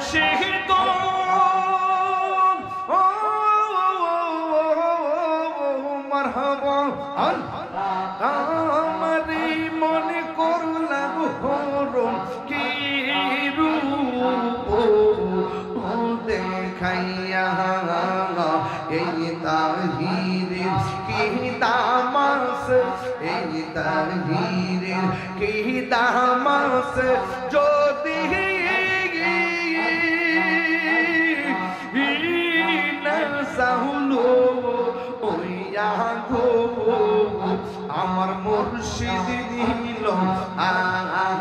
মুর্শিদ মারহাবা আমারি মনে করলাম হরম কি রূপ দেখাইয়া এই তাহিরের কি দামাস এই তাহিরের কি দামাস যদি সাহুলো ওইয়া গো আমার মুর্শিদ দিল আমার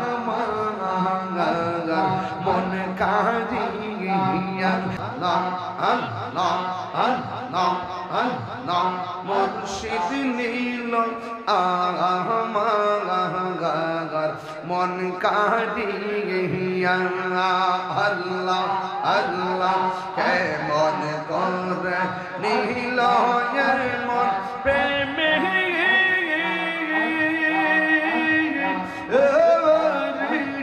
মন কাজিয়া না না না না মুর্শিদ নীল আমার মন কাজিয়া আল্লাহ আল্লাহ কেমন করে নীল মন প্রেমে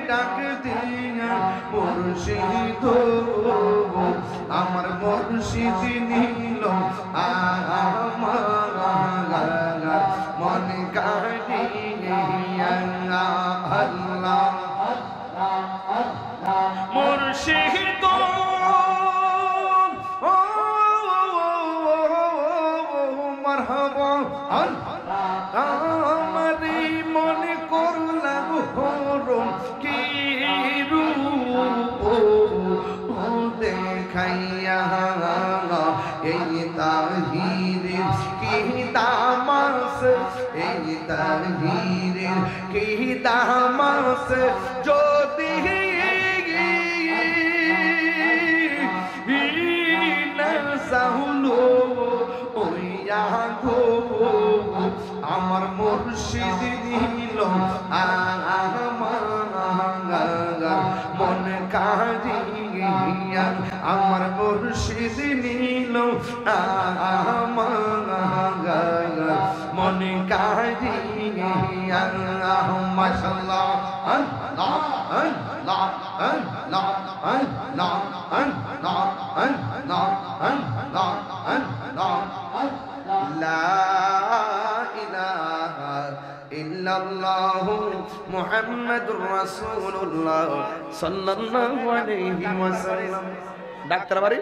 ডাক দিয়া মুর্শিদ আমার মুর্শিদ নীল আমার মন কাজিয়া আল্লাহ মুর্শিদ মারহাবা আমারি মনে করলাম হরম কি রূপ দেখাইয়া এই তাহিরের কি দামাস এই তাহিরের কি দামাস যদি সাহুলো ওইয়া গো আমার মুর্শিদ দিল আমার মন কাজিয়া আমার মুর্শিদ নীল আমার মন কাজিয়া মাশাআল্লাহ আল্লাহ আল্লাহ আল্লাহ আল্লাহ আল্লাহ আল্লাহ আল্লাহ আল্লাহ লা ইলাহা ইল্লাল্লাহু মুহাম্মাদুর রাসূলুল্লাহ সাল্লাল্লাহু আলাইহি ওয়াসাল্লাম ডাক্তার বাড়ি